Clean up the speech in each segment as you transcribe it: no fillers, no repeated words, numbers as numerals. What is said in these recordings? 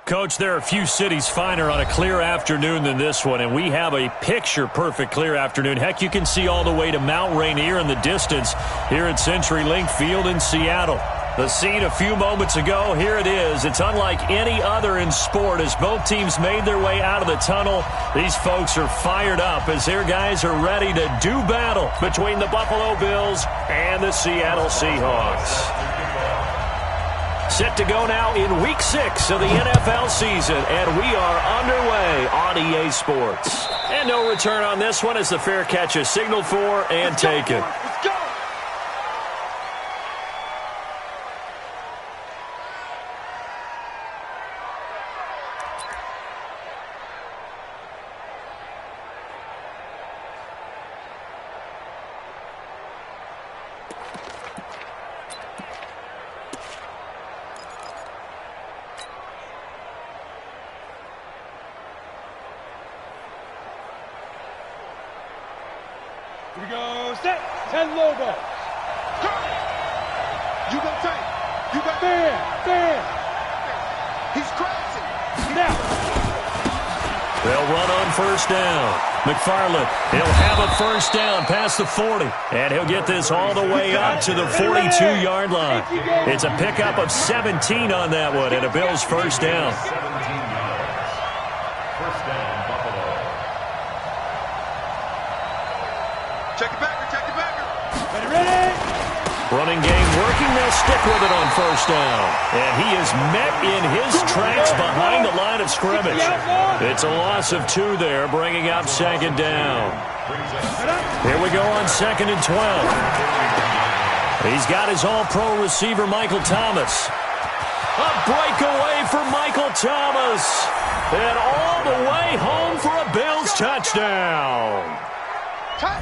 Coach, there are a few cities finer on a clear afternoon than this one, and we have a picture-perfect clear afternoon. Heck, you can see all the way to Mount Rainier in the distance here at CenturyLink Field in Seattle. The scene a few moments ago, here it is. It's unlike any other in sport as both teams made their way out of the tunnel. These folks are fired up as their guys are ready to do battle between the Buffalo Bills and the Seattle Seahawks. Set to go now in Week 6 of the NFL season, and we are underway on EA Sports. And no return on this one as the fair catch is signaled for and taken. Let's go! Here we go, set, 10 logos. You go tight. You got bam. He's crashing. Now. They'll run on first down. McFarland, he'll have a first down past the 40. And he'll get this all the way up to the 42-yard line. It's a pickup of 17 on that one and a Bills first down. 17 yards. First down, Buffalo. Check it back. Ready. Running game working. They'll stick with it on first down. And he is met in his tracks behind the line of scrimmage. It's a loss of 2 there, bringing up second down. Here we go on 2nd and 12. He's got his all-pro receiver, Michael Thomas. A breakaway for Michael Thomas. And all the way home for a Bills touchdown.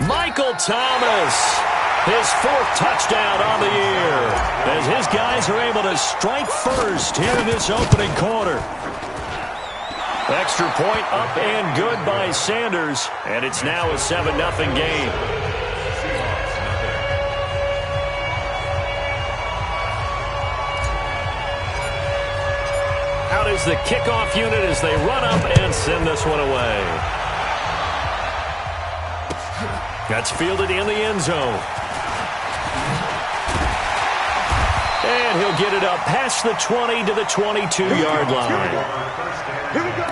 Michael Thomas. His 4th touchdown on the year as his guys are able to strike first here in this opening quarter. Extra point up and good by Sanders, and it's now a 7-0 game. Out is the kickoff unit as they run up and send this one away. That's fielded in the end zone. And he'll get it up past the 20 to the 22-yard line. Here we go.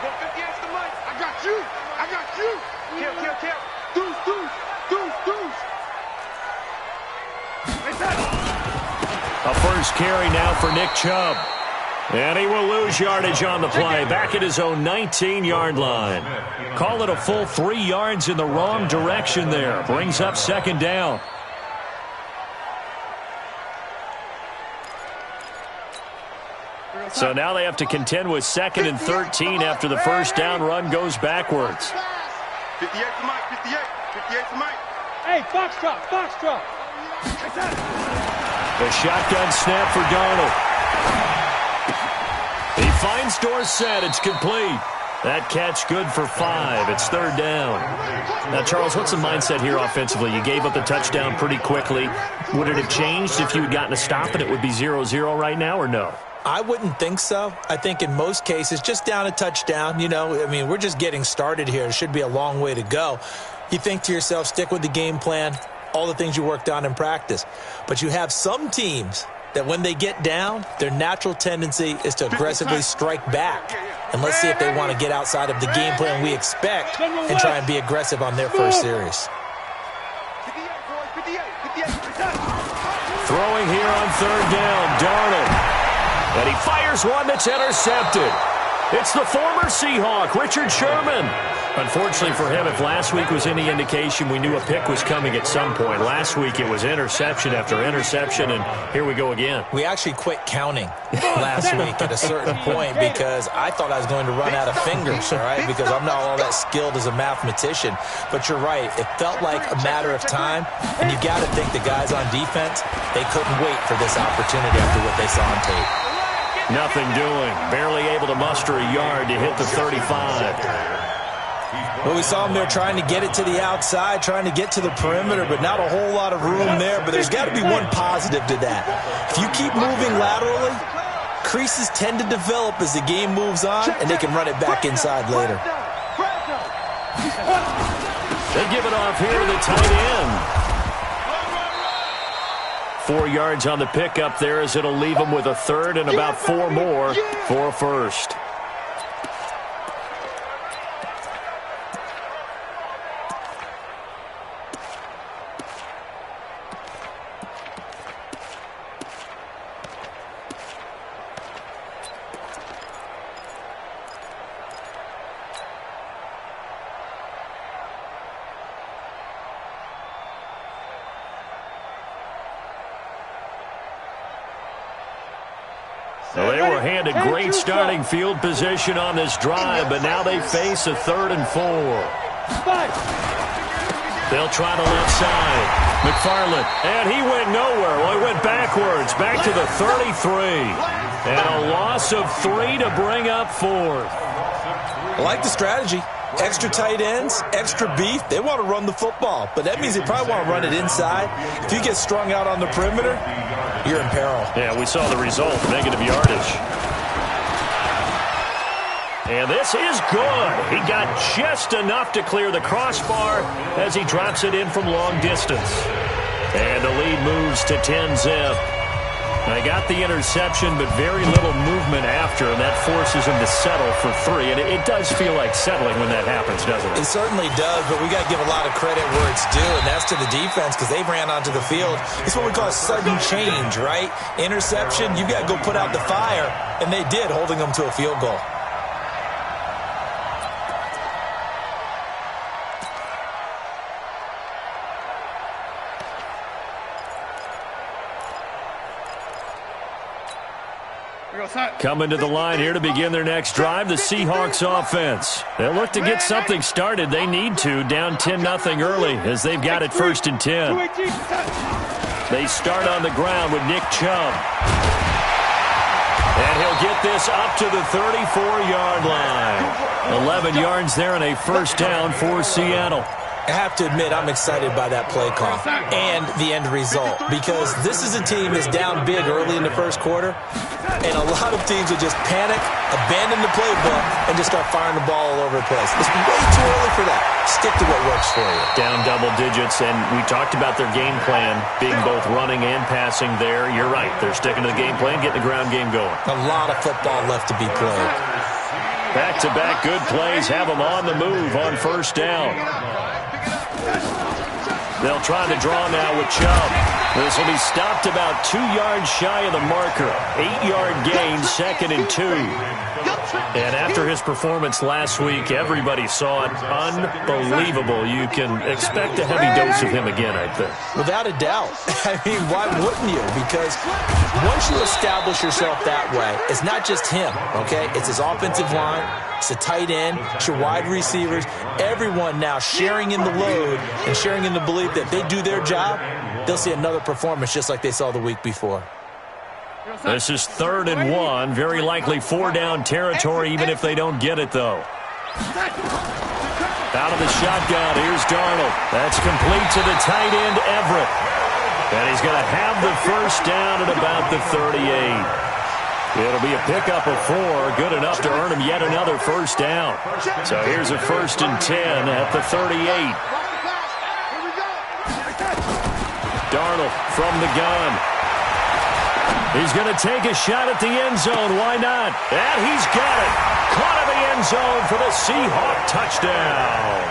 Go 58 to the mic. I got you. Kill. Deuce. A first carry now for Nick Chubb. And he will lose yardage on the play, back at his own 19-yard line. Call it a full 3 yards in the wrong direction there. Brings up second down. So now they have to contend with 2nd and 13 after the first down run goes backwards. 58 to Mike, 58 to Mike. Hey, Foxtrot. The shotgun snap for Darnold. He finds Dorsett. It's complete. That catch good for 5. It's 3rd down. Now, Charles, what's the mindset here offensively? You gave up the touchdown pretty quickly. Would it have changed if you had gotten a stop and it would be 0-0 right now or no? I wouldn't think so. I think in most cases, just down a touchdown, we're just getting started here. It should be a long way to go. You think to yourself, stick with the game plan, all the things you worked on in practice. But you have some teams that when they get down, their natural tendency is to aggressively strike back. And let's see if they want to get outside of the game plan we expect and try and be aggressive on their first series. Throwing here on 3rd down, Darnold. And he fires one that's intercepted. It's the former Seahawk, Richard Sherman. Unfortunately for him, if last week was any indication, we knew a pick was coming at some point. Last week it was interception after interception, and here we go again. We actually quit counting last week at a certain point because I thought I was going to run out of fingers, all right, because I'm not all that skilled as a mathematician. But you're right. It felt like a matter of time, and you got to think the guys on defense, they couldn't wait for this opportunity after what they saw on tape. Nothing doing. Barely able to muster a yard to hit the 35. Well, we saw him there trying to get it to the outside, trying to get to the perimeter, but not a whole lot of room there. But there's got to be one positive to that. If you keep moving laterally, creases tend to develop as the game moves on, and they can run it back inside later. They give it off here to the tight end. 4 yards on the pickup there as it'll leave them with a third and about 4 more for a first. Well, they were handed great starting field position on this drive, but now they face a 3rd and 4. They'll try the left side. McFarland, and he went nowhere. Well, he went backwards, back to the 33. And a loss of 3 to bring up 4th. I like the strategy. Extra tight ends, extra beef. They want to run the football, but that means they probably want to run it inside. If you get strung out on the perimeter, you're in peril. Yeah, we saw the result, negative yardage. And this is good. He got just enough to clear the crossbar as he drops it in from long distance. And the lead moves to 10-zip. They got the interception, but very little movement after, and that forces him to settle for 3. And it does feel like settling when that happens, doesn't it? It certainly does, but we got to give a lot of credit where it's due, and that's to the defense because they ran onto the field. It's what we call a sudden change, right? Interception, you got to go put out the fire, and they did, holding them to a field goal. Coming to the line here to begin their next drive, the Seahawks offense. They'll look to get something started. They need to, down 10-0 early as they've got it 1st and 10. They start on the ground with Nick Chubb. And he'll get this up to the 34-yard line. 11 yards there and a first down for Seattle. I have to admit, I'm excited by that play call and the end result because this is a team that's down big early in the first quarter, and a lot of teams will just panic, abandon the playbook, and just start firing the ball all over the place. It's way too early for that. Stick to what works for you. Down double digits, and we talked about their game plan being both running and passing there. You're right. They're sticking to the game plan, getting the ground game going. A lot of football left to be played. Back-to-back good plays have them on the move on first down. They'll try to draw now with Chubb. This will be stopped about 2 yards shy of the marker. 8-yard gain, 2nd and 2. And after his performance last week, everybody saw it. Unbelievable. You can expect a heavy dose of him again, I think. Without a doubt. I mean, why wouldn't you? Because once you establish yourself that way, it's not just him, okay? It's his offensive line. It's a tight end. It's your wide receivers. Everyone now sharing in the load and sharing in the belief that if they do their job, they'll see another performance just like they saw the week before. This is 3rd and 1. Very likely 4-down territory, even if they don't get it, though. Out of the shotgun, here's Darnold. That's complete to the tight end, Everett. And he's going to have the first down at about the 38. It'll be a pickup of 4, good enough to earn him yet another first down. So here's a 1st and 10 at the 38. Darnold from the gun. He's going to take a shot at the end zone. Why not? And he's got it. Caught in the end zone for the Seahawk touchdown.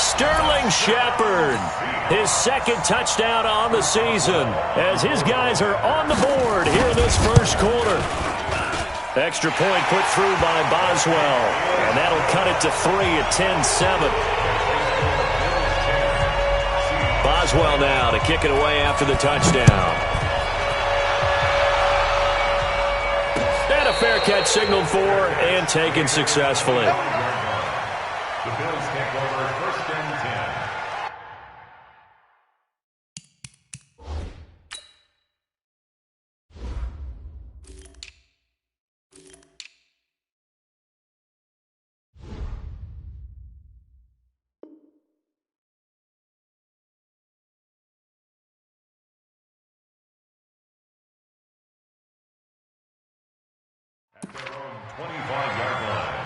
Sterling Shepard, his 2nd touchdown on the season as his guys are on the board here in this first quarter. Extra point put through by Boswell, and that'll cut it to 3 at 10-7. Boswell now to kick it away after the touchdown. And a fair catch signaled for and taken successfully. The Bills take over 1st and 10. 25-yard line.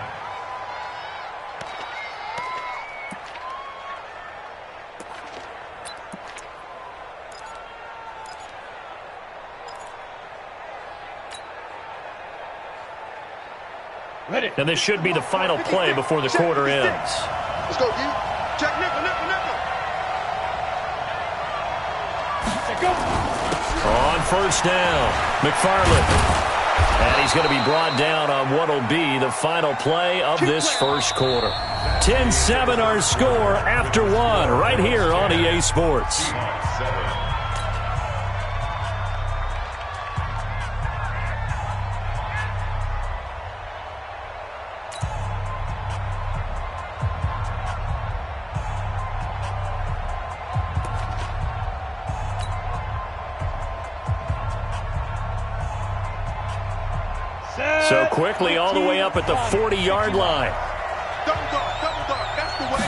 Ready. And this should be the final play before the quarter ends. Let's go, D. Check nickel, nickel, nickel. Go. On first down, McFarland. And he's going to be brought down on what will be the final play of this first quarter. 10-7 our score after one right here on EA Sports. So quickly all the way up at the 40-yard line. Double dog, that's the way.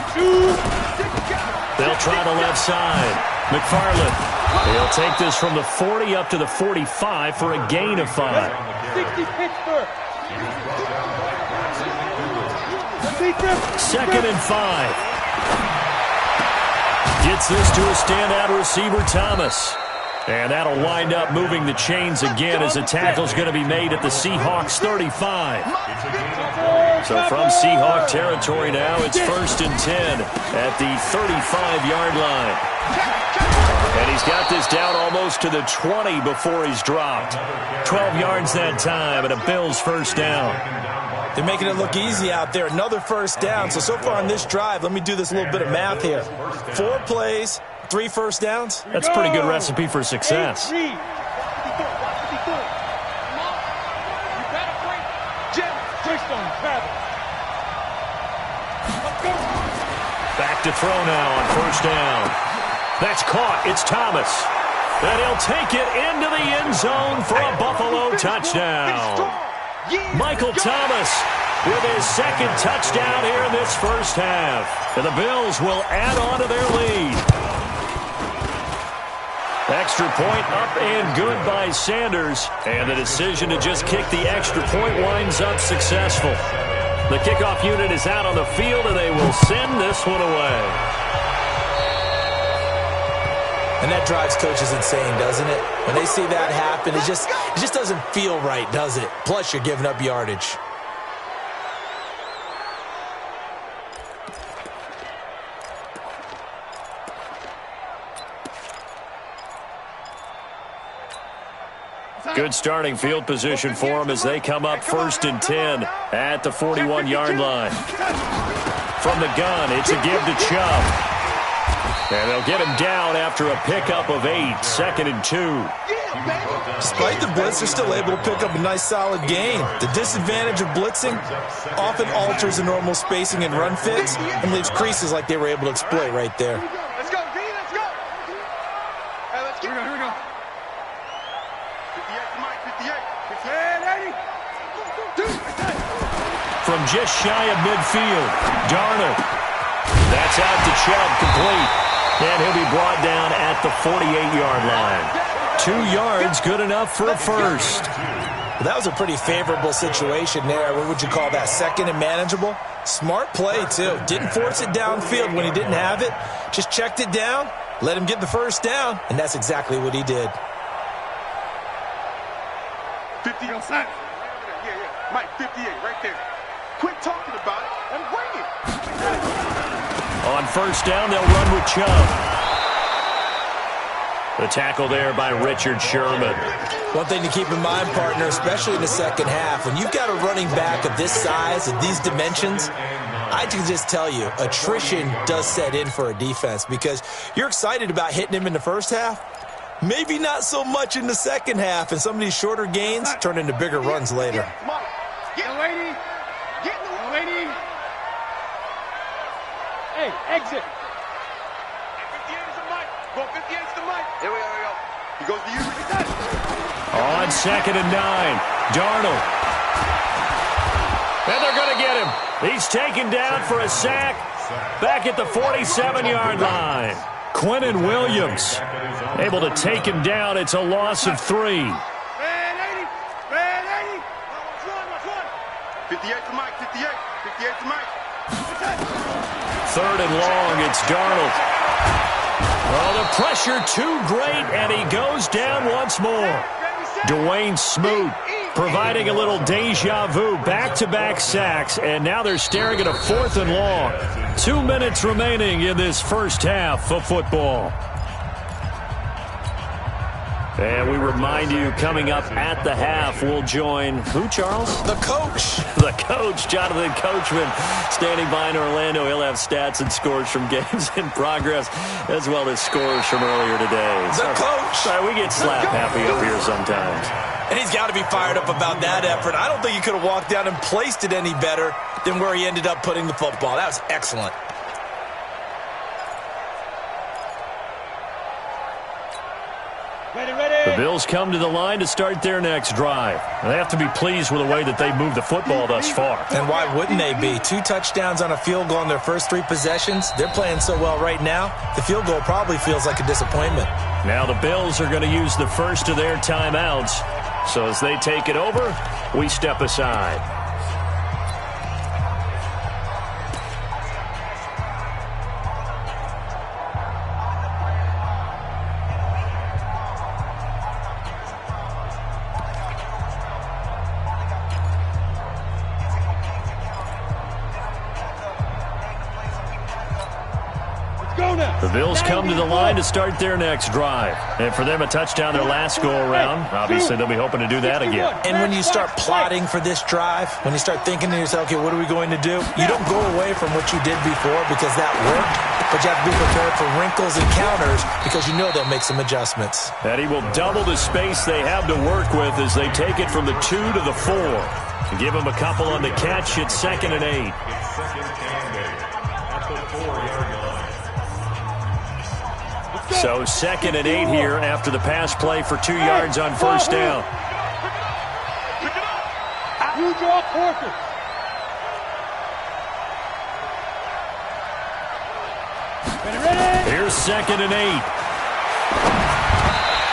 They'll try the left side. McFarland. He'll take this from the 40 up to the 45 for a gain of 5. 60 Pittsburgh. 2nd and 5. Gets this to a standout receiver, Thomas. And that'll wind up moving the chains again as a tackle's going to be made at the Seahawks 35. So from Seahawk territory now, it's 1st and 10 at the 35-yard line. And he's got this down almost to the 20 before he's dropped. 12 yards that time and a Bills first down. They're making it look easy out there. Another first down. So far on this drive, let me do this little bit of math here. 4 plays, 3 first downs. That's a pretty good recipe for success. Back to throw now on first down. That's caught. It's Thomas. And he'll take it into the end zone for a Buffalo touchdown. Michael Thomas with his 2nd touchdown here in this first half. And the Bills will add on to their lead. Extra point up and good by Sanders. And the decision to just kick the extra point winds up successful. The kickoff unit is out on the field, and they will send this one away. And that drives coaches insane, doesn't it? When they see that happen, it just doesn't feel right, does it? Plus, you're giving up yardage. Good starting field position for them as they come up 1st and 10 at the 41-yard line. From the gun, it's a give to Chubb. And they'll get him down after a pickup of 8, 2nd and 2. Despite the blitz, they're still able to pick up a nice solid gain. The disadvantage of blitzing often alters the normal spacing and run fits and leaves creases like they were able to exploit right there. Let's go, D, let's go. Hey, let's get here we go. 58 to Mike, 58. 58, 80. From just shy of midfield, Darnold. That's out to Chubb, complete. And he'll be brought down at the 48-yard line. 2 yards, good enough for a first. Well, that was a pretty favorable situation there. What would you call that? 2nd and manageable? Smart play, too. Didn't force it downfield when he didn't have it. Just checked it down, let him get the first down, and that's exactly what he did. 50 on side. Yeah. Mike, 58, right there. Quit talking about it and bring it. On first down, they'll run with Chubb. The tackle there by Richard Sherman. One thing to keep in mind, partner, especially in the second half, when you've got a running back of this size and these dimensions, I can just tell you, attrition does set in for a defense because you're excited about hitting him in the first half. Maybe not so much in the second half, and some of these shorter gains turn into bigger runs later. Get the lady. Get the lady. Hey, exit. 58 is the mic. Go 58 is the mic. Here we go. He goes to you. On 2nd and 9, Darnold. And they're going to get him. He's taken down for a sack back at the 47-yard line. Quinnen Williams able to take him down. It's a loss of 3. Red 80. Red 80. 58 to Mike, 58. 58 to Mike. Third and long, it's Darnold. Oh, the pressure too great, and he goes down once more. Dwayne Smoot providing a little deja vu, back-to-back sacks, and now they're staring at a 4th and long. 2 minutes remaining in this first half of football. And we remind you, coming up at the half, we'll join who, Charles? The coach. The coach, Jonathan Coachman, standing by in Orlando. He'll have stats and scores from games in progress, as well as scores from earlier today. The coach. Sorry, we get slap happy up here sometimes. And he's got to be fired up about that effort. I don't think he could have walked down and placed it any better than where he ended up putting the football. That was excellent. The Bills come to the line to start their next drive. They have to be pleased with the way that they moved the football thus far. And why wouldn't they be? 2 touchdowns on a field goal in their first 3 possessions. They're playing so well right now, the field goal probably feels like a disappointment. Now the Bills are going to use the first of their timeouts. So as they take it over, we step aside. The Bills come to the line to start their next drive. And for them, a touchdown their last go-around. Obviously, they'll be hoping to do that again. And when you start plotting for this drive, when you start thinking to yourself, okay, what are we going to do? You don't go away from what you did before because that worked, but you have to be prepared for wrinkles and counters because you know they'll make some adjustments. And he will double the space they have to work with as they take it from the 2 to the 4. Give him a couple on the catch. It's 2nd and 8. So 2nd and 8 here after the pass play for 2 yards on first down. You draw quarters. Here's 2nd and 8.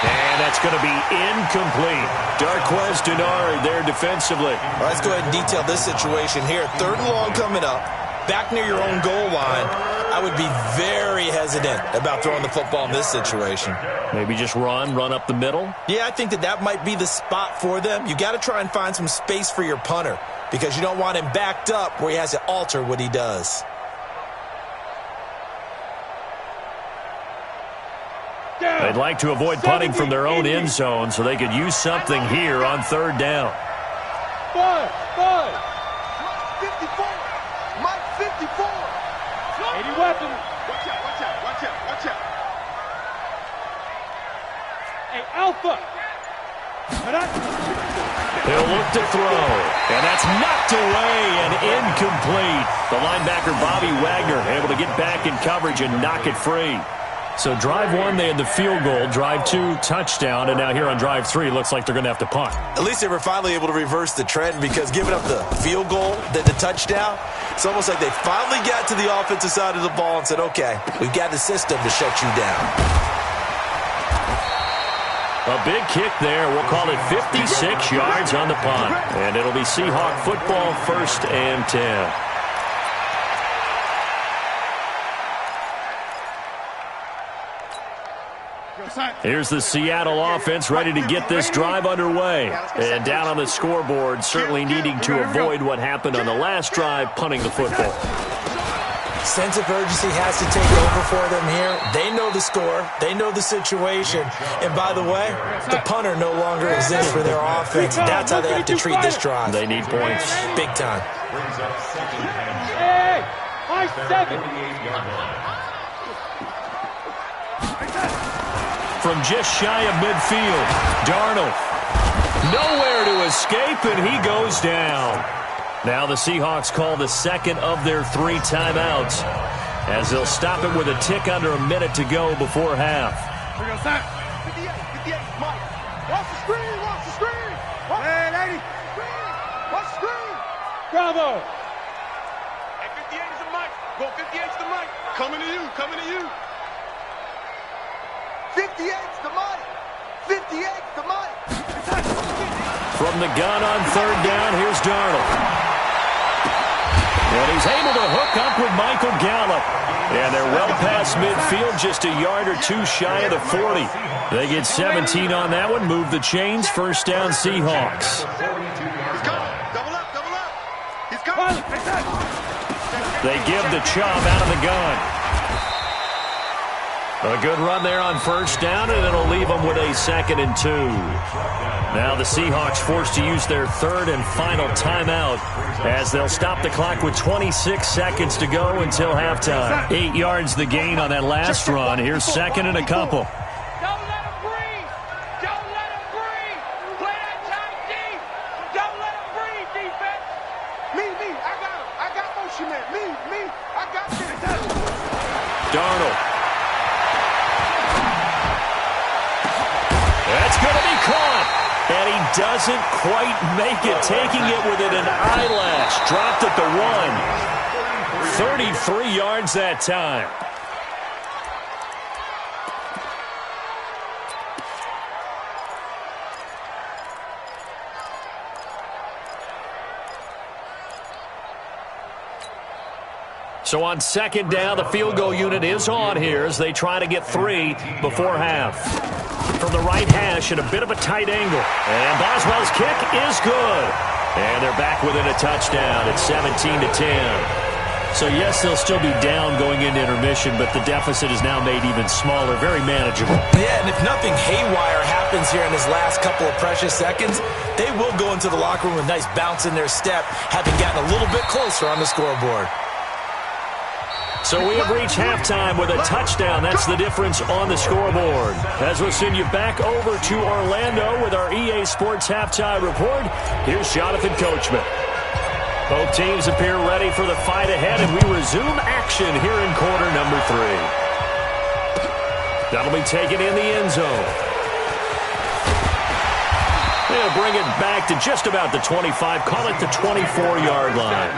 And that's going to be incomplete. Darquez Denard there defensively. All right, let's go ahead and detail this situation here. 3rd and long coming up. Back near your own goal line. I would be very hesitant about throwing the football in this situation. Maybe just run up the middle? Yeah, I think that might be the spot for them. You got to try and find some space for your punter because you don't want him backed up where he has to alter what he does. They'd like to avoid punting from their own end zone so they could use something here on 3rd down. 5. 54. Mike, 54. 80 weapons. Watch out, watch out, watch out, watch out. Hey, Alpha. He'll look to throw, and that's knocked away and incomplete. The linebacker, Bobby Wagner, able to get back in coverage and knock it free. So drive 1, they had the field goal. Drive 2, touchdown. And now here on drive 3, looks like they're going to have to punt. At least they were finally able to reverse the trend because giving up the field goal, then the touchdown, it's almost like they finally got to the offensive side of the ball and said, okay, we've got the system to shut you down. A big kick there. We'll call it 56 yards on the punt. And it'll be Seahawk football, 1st and 10. Here's the Seattle offense ready to get this drive underway. And down on the scoreboard, certainly needing to avoid what happened on the last drive, punting the football. Sense of urgency has to take over for them here. They know the score. They know the situation. And by the way, the punter no longer exists for their offense. That's how they have to treat this drive. They need points. Big time. Hey, high 7. From just shy of midfield, Darnold. Nowhere to escape, and he goes down. Now the Seahawks call the 2nd of their 3 timeouts as they'll stop it with a tick under a minute to go before half. 58, Mike. Watch the screen, watch the screen. Hey, lady. Watch the screen. Bravo. Hey, 58 is the Mike. Go 58 is the Mike. Coming to you, coming to you. 58's the Mike. 58's the Mike. From the gun on 3rd down, here's Darnold. And he's able to hook up with Michael Gallup. And they're well past midfield, just a yard or two shy of the 40. They get 17 on that one, move the chains, first down Seahawks. Double up. He's coming. They give the Chubb out of the gun. A good run there on first down, and it'll leave them with a 2nd and 2. Now the Seahawks forced to use their 3rd and final timeout as they'll stop the clock with 26 seconds to go until halftime. 8 yards the gain on that last run. Here's 2nd and a couple. Don't let him breathe. Don't let him breathe. Play that tight deep. Don't let him breathe, defense. Me. I got him. I got motion man. Me. I got this. Darnold. That's going to be caught. And he doesn't quite make it, taking it within an eyelash. Dropped at the 1. 33 yards that time. So on 2nd down, the field goal unit is on here as they try to get 3 before half. From the right hash at a bit of a tight angle. And Boswell's kick is good. And they're back within a touchdown at 17-10. So, yes, they'll still be down going into intermission, but the deficit is now made even smaller, very manageable. Yeah, and if nothing haywire happens here in his last couple of precious seconds, they will go into the locker room with a nice bounce in their step, having gotten a little bit closer on the scoreboard. So we have reached halftime with a touchdown. That's the difference on the scoreboard. As we'll send you back over to Orlando with our EA Sports Halftime Report, here's Jonathan Coachman. Both teams appear ready for the fight ahead, and we resume action here in quarter number 3. That'll be taken in the end zone. They'll bring it back to just about the 25, call it the 24-yard line.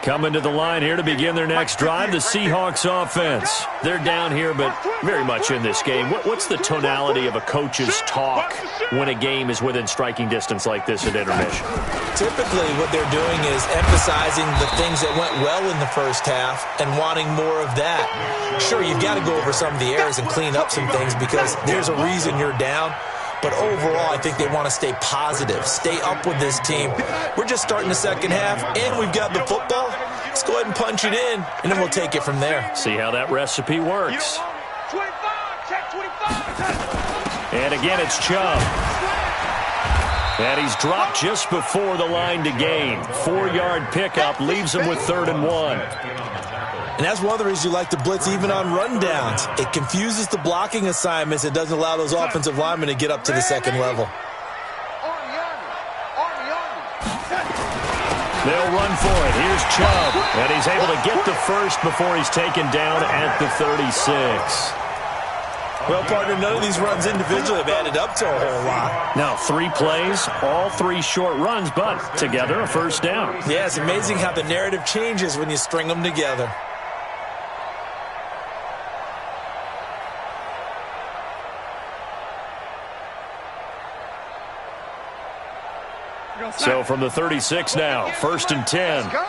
Coming to the line here to begin their next drive, the Seahawks offense. They're down here, but very much in this game. What's the tonality of a coach's talk when a game is within striking distance like this at intermission? Typically, what they're doing is emphasizing the things that went well in the first half and wanting more of that. Sure, you've got to go over some of the errors and clean up some things because there's a reason you're down. But overall, I think they want to stay positive, stay up with this team. We're just starting the second half, and we've got the football. Let's go ahead and punch it in, and then we'll take it from there. See how that recipe works. 25, check 25. And again, it's Chubb. And he's dropped just before the line to gain. 4-yard pickup leaves him with 3rd and 1. And that's one of the reasons you like to blitz even on rundowns. It confuses the blocking assignments. It doesn't allow those offensive linemen to get up to the second level. They'll run for it. Here's Chubb. And he's able to get the first before he's taken down at the 36. Well, partner, none of these runs individually have added up to a whole lot. Now, 3 plays, all 3 short runs, but together a first down. Yeah, it's amazing how the narrative changes when you string them together. So from the 36 now, 1st and 10. 36.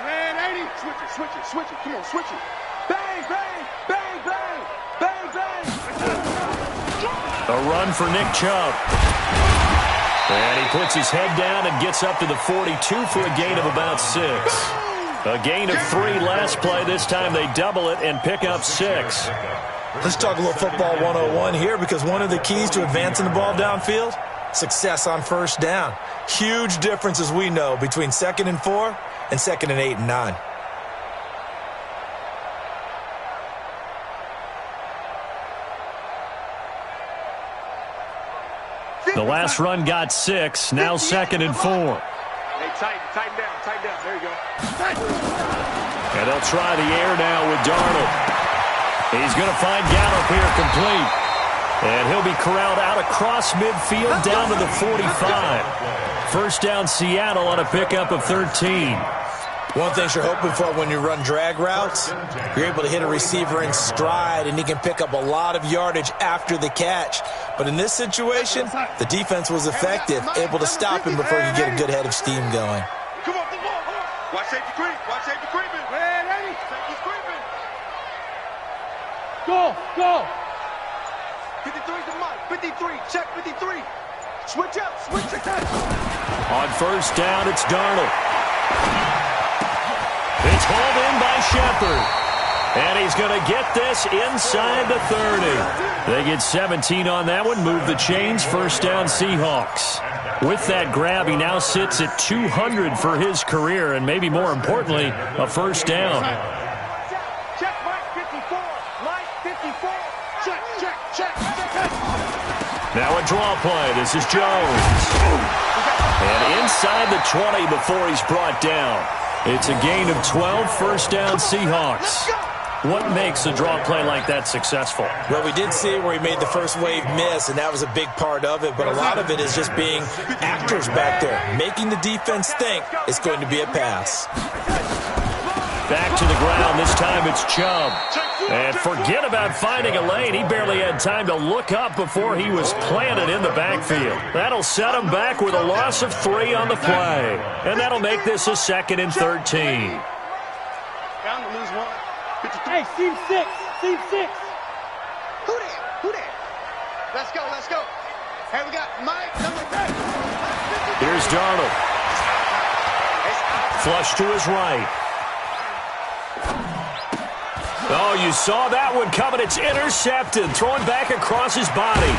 Man, 80. Switch it. Come on, switch it. Bang. A run for Nick Chubb. And he puts his head down and gets up to the 42 for a gain of about 6. A gain of 3 last play. This time they double it and pick up 6. Let's talk a little football 101 here because one of the keys to advancing the ball downfield, success on first down. Huge difference, as we know, between 2nd and 4 and 2nd and 8 and 9. The last run got 6, now 2nd and 4. Hey, tighten down. There you go. And they'll try the air now with Darnold. He's going to find Gallup here complete. And he'll be corralled out across midfield down to the 45. First down, Seattle on a pickup of 13. One thing you're hoping for when you run drag routes, you're able to hit a receiver in stride, and he can pick up a lot of yardage after the catch. But in this situation, the defense was effective, able to stop him before he could get a good head of steam going. Come on, come on. Watch safety creep. Watch safety creeping. Man, Eddie. Safety's creeping. Go, go. 53 to Mike. 53. Check 53. Switch up. Switch it. On first down, it's Darnold. It's hauled in by Shepard. And he's going to get this inside the 30. They get 17 on that one. Move the chains. First down, Seahawks. With that grab, he now sits at 200 for his career, and maybe more importantly, a first down. Check Mike 54. Mike 54. Check, check, check, check. Now a draw play. This is Jones. And inside the 20 before he's brought down. It's a gain of 12, first down Seahawks. What makes a draw play like that successful? Well, we did see where he made the first wave miss, and that was a big part of it. But a lot of it is just being actors back there, making the defense think it's going to be a pass. Back to the ground. This time it's Chubb. And forget about finding a lane. He barely had time to look up before he was planted in the backfield. That'll set him back with a loss of 3 on the play. And that'll make this a 2nd and 13. Bound to lose one. Hey, team 6. Team 6. Who there? Who there? Let's go, let's go. Hey, we got Mike, number 10. Here's Darnold. Flush to his right. Oh, you saw that one coming. It's intercepted. Thrown back across his body.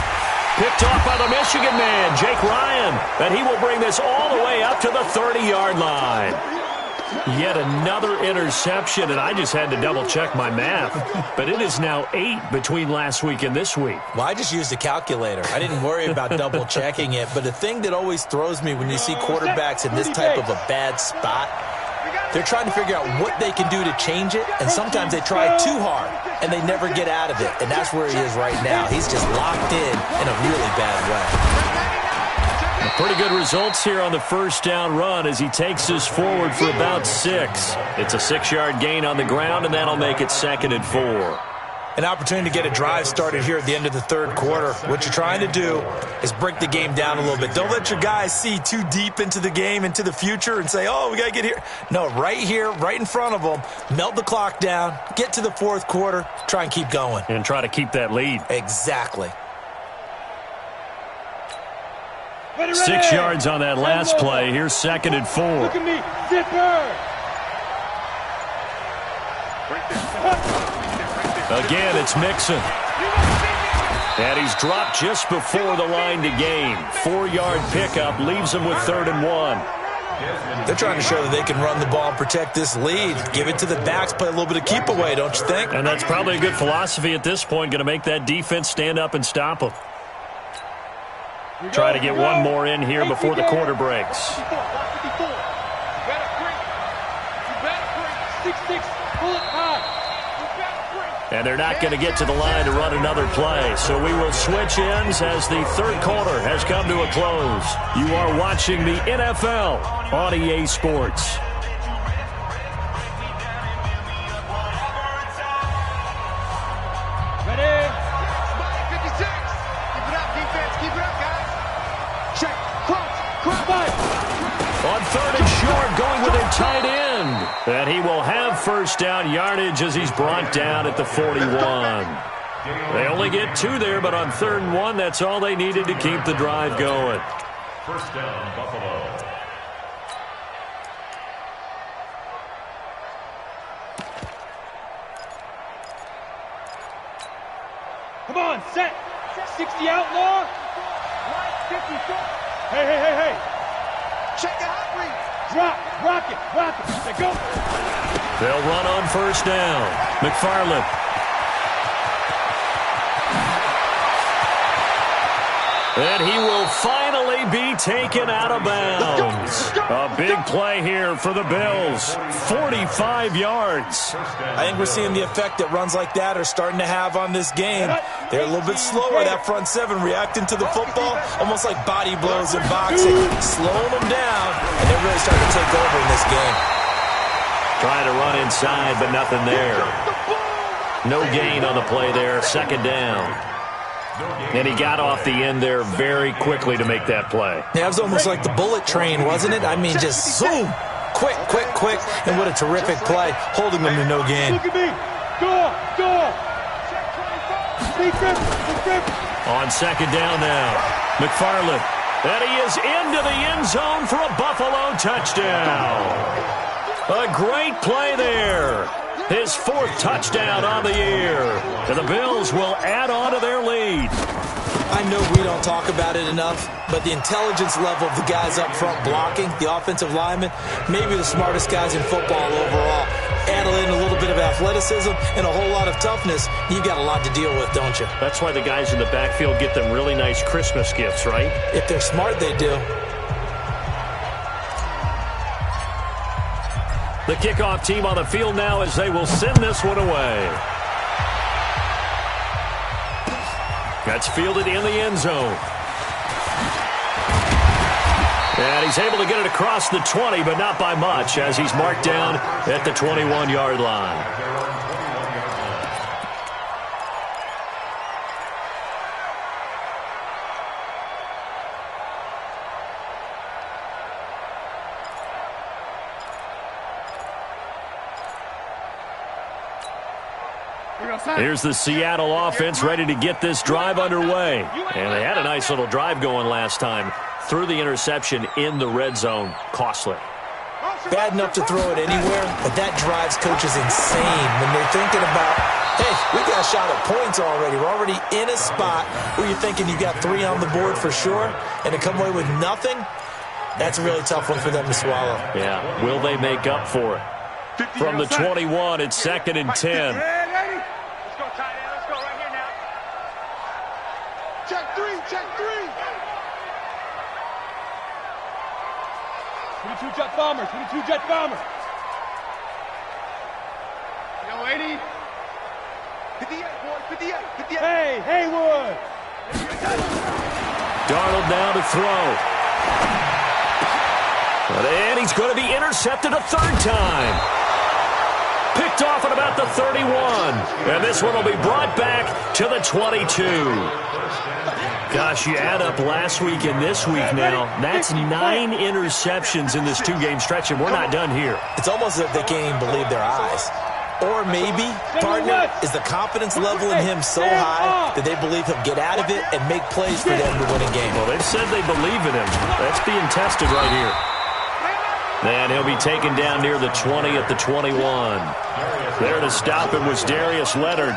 Picked off by the Michigan man, Jake Ryan. And he will bring this all the way up to the 30-yard line. Yet another interception, and I just had to double-check my math. But it is now 8 between last week and this week. Well, I just used a calculator. I didn't worry about double-checking it. But the thing that always throws me when you see quarterbacks in this type of a bad spot, they're trying to figure out what they can do to change it, and sometimes they try too hard, and they never get out of it. And that's where he is right now. He's just locked in a really bad way. Pretty good results here on the first down run as he takes us forward for about 6. It's a 6-yard gain on the ground, and that'll make it 2nd and 4. An opportunity to get a drive started here at the end of the third quarter. What you're trying to do is break the game down a little bit. Don't let your guys see too deep into the game, into the future, and say, oh, we got to get here. No, right here, right in front of them, melt the clock down, get to the fourth quarter, try and keep going. And try to keep that lead. Exactly. 6 yards on that last play. Here's 2nd and 4. Look at me. Zipper. Again, it's Mixon. And he's dropped just before the line to gain. 4-yard pickup leaves him with 3rd and 1. They're trying to show that they can run the ball and protect this lead. Give it to the backs, play a little bit of keep away, don't you think? And that's probably a good philosophy at this point. Going to make that defense stand up and stop them. Try to get one more in here before the quarter breaks. 6-6. Pull it high. And they're not going to get to the line to run another play. So we will switch ends as the third quarter has come to a close. You are watching the NFL on EA Sports. Ready? 56. Keep it up, defense. Keep it up, guys. Check. Cross. On 3rd and short, going with a tight end. And he will have first down yardage as he's brought down at the 41. They only get 2 there, but on 3rd and 1, that's all they needed to keep the drive going. First down, Buffalo. Come on, set. 60 outlaw. 54. Hey. Check the hot read. Drop. Rock it. Let go. They'll run on first down. McFarland. 1 And he will finally be taken out of bounds. A big play here for the Bills. 45 yards. I think we're seeing the effect that runs like that are starting to have on this game. They're a little bit slower, that front seven, reacting to the football, almost like body blows in boxing, slowing them down, and they're really starting to take over in this game. Trying to run inside, but nothing there. No gain on the play there, second down. And he got off the end there very quickly to make that play. Yeah, it was almost like the bullet train, wasn't it? I mean, just zoom. Quick, quick, quick. And what a terrific play, holding them to no gain. Look at me. Door. On second down now, McFarland. And he is into the end zone for a Buffalo touchdown. A great play there. His fourth touchdown on the year. And the Bills will add on to their lead. I know we don't talk about it enough, but the intelligence level of the guys up front blocking, the offensive linemen, maybe the smartest guys in football overall. Add in a little bit of athleticism and a whole lot of toughness, you've got a lot to deal with, don't you? That's why the guys in the backfield get them really nice Christmas gifts, right? If they're smart, they do. The kickoff team on the field now as they will send this one away. That's fielded in the end zone. And he's able to get it across the 20, but not by much, as he's marked down at the 21-yard line. Here's the Seattle offense ready to get this drive underway. And they had a nice little drive going last time. Threw the interception in the red zone. Costly. Bad enough to throw it anywhere, but that drives coaches insane when they're thinking about, hey, we got a shot at points already. We're already in a spot where you're thinking you got 3 on the board for sure, and to come away with nothing, that's a really tough one for them to swallow. Yeah, will they make up for it? From the 21, it's 2nd and 10. Jet bomber. Yo, 80. 58, boy, 58. Hey, Haywood. Darnold now to throw. And he's going to be intercepted a third time. Picked off at about the 31. And this one will be brought back to the 22. Gosh, you add up last week and this week now. That's 9 interceptions in this 2-game stretch, and we're not done here. It's almost as if they can't even believe their eyes. Or maybe, partner, is the confidence level in him so high that they believe he'll get out of it and make plays for them to win a game. Well, they've said they believe in him. That's being tested right here. And he'll be taken down near the 20 at the 21. There to stop him was Darius Leonard.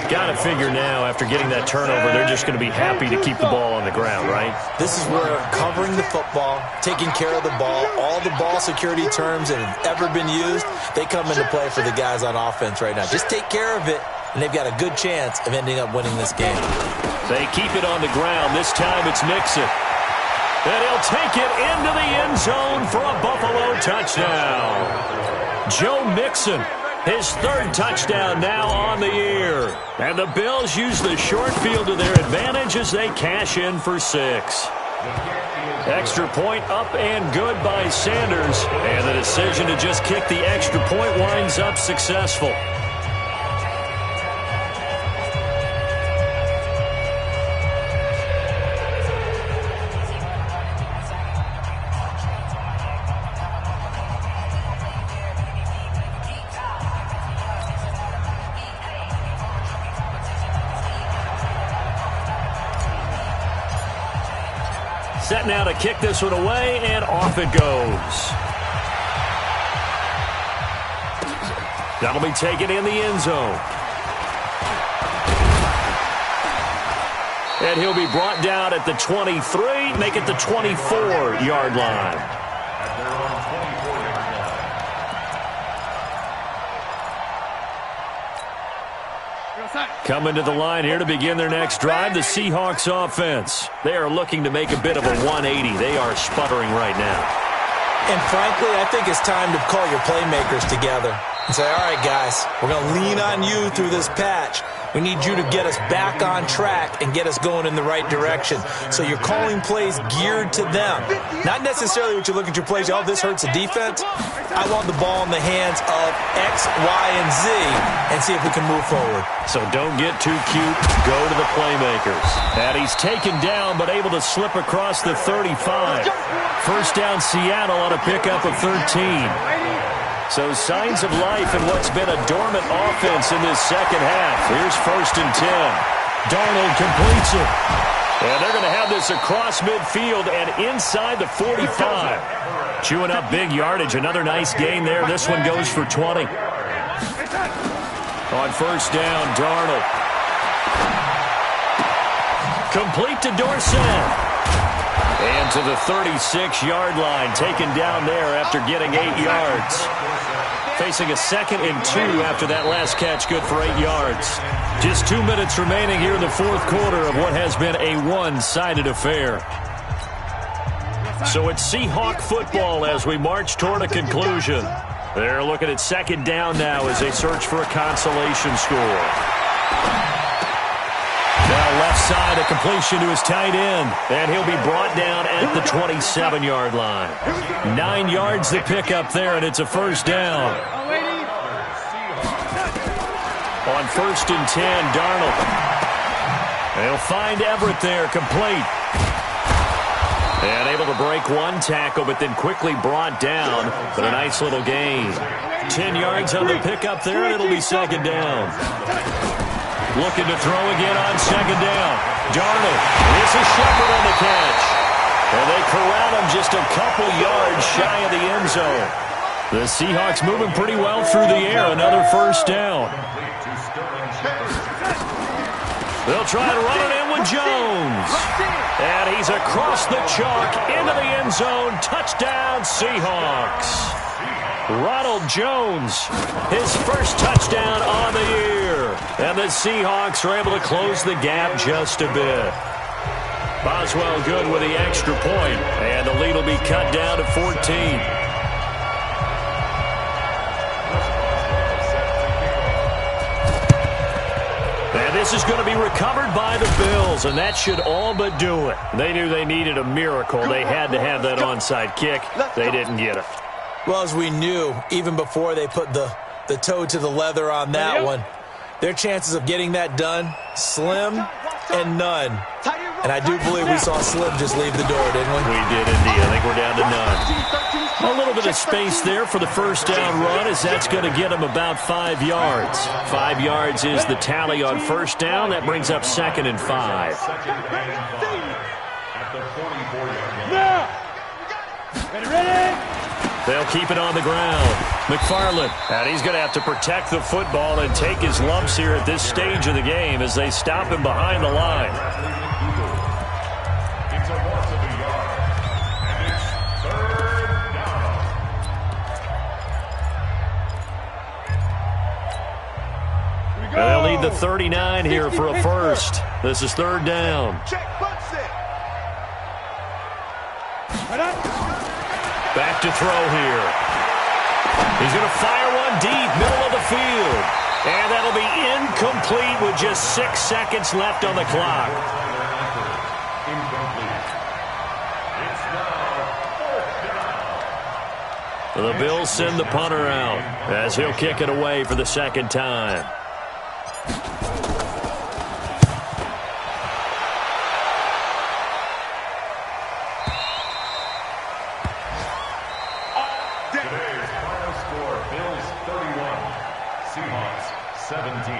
Got to figure now, after getting that turnover, they're just going to be happy to keep the ball on the ground, right? This is where covering the football, taking care of the ball, all the ball security terms that have ever been used, they come into play for the guys on offense right now. Just take care of it, and they've got a good chance of ending up winning this game. They keep it on the ground. This time it's Mixon. And he'll take it into the end zone for a Buffalo touchdown. Joe Mixon, his 3rd touchdown now on the year. And the Bills use the short field to their advantage as they cash in for 6. Extra point up and good by Sanders. And the decision to just kick the extra point winds up successful. Set now to kick this one away, and off it goes. That'll be taken in the end zone. And he'll be brought down at the 23, make it the 24-yard line. Coming to the line here to begin their next drive, the Seahawks offense. They are looking to make a bit of a 180. They are sputtering right now. And frankly, I think it's time to call your playmakers together and say, all right, guys, we're going to lean on you through this patch. We need you to get us back on track and get us going in the right direction. So you're calling plays geared to them. Not necessarily what you're looking at your plays, oh, this hurts the defense. I want the ball in the hands of X, Y, and Z and see if we can move forward. So don't get too cute. Go to the playmakers. And he's taken down but able to slip across the 35. First down Seattle on a pickup of 13. So signs of life in what's been a dormant offense in this second half. Here's 1st and 10. Darnold completes it. And they're going to have this across midfield and inside the 45. Chewing up big yardage. Another nice gain there. This one goes for 20. On 1st down, Darnold. Complete to Dorsett. And to the 36-yard line, taken down there after getting 8 yards. Facing a 2nd and 2 after that last catch, good for 8 yards. Just 2 minutes remaining here in the fourth quarter of what has been a one-sided affair. So it's Seahawk football as we march toward a conclusion. They're looking at 2nd down now as they search for a consolation score. Now left side, a completion to his tight end. And he'll be brought down at the 27-yard line. 9 yards to pick up there, and it's a 1st down. On 1st and 10, Darnold. They'll find Everett there, complete. And able to break one tackle, but then quickly brought down. But a nice little gain. 10 yards on the pickup there, and it'll be 2nd down. Looking to throw again on 2nd down. Darnold. This is Shepard on the catch. And they corral him just a couple yards shy of the end zone. The Seahawks moving pretty well through the air. Another 1st down. They'll try to run it in with Jones. And he's across the chalk into the end zone. Touchdown, Seahawks. Ronald Jones, his first touchdown on the year. And the Seahawks are able to close the gap just a bit. Boswell good with the extra point, and the lead will be cut down to 14. And this is going to be recovered by the Bills, and that should all but do it. They knew they needed a miracle. They had to have that onside kick. They didn't get it. Well, as we knew, even before they put the toe to the leather on that one, their chances of getting that done, slim and none. And I do believe we saw Slim just leave the door, didn't we? We did indeed. I think we're down to none. A little bit of space there for the 1st down run, as that's going to get them about 5 yards. 5 yards is the tally on 1st down. That brings up 2nd and 5. They'll keep it on the ground. McFarland, and he's going to have to protect the football and take his lumps here at this stage of the game as they stop him behind the line. It's a loss of a yard, and it's 3rd down. They'll need the 39 here for a 1st. This is 3rd down. Back to throw here. He's going to fire one deep, middle of the field. And that'll be incomplete with just 6 seconds left on the clock. The Bills send the punter out as he'll kick it away for the 2nd time. Today's final score, Bills 31, Seahawks 17.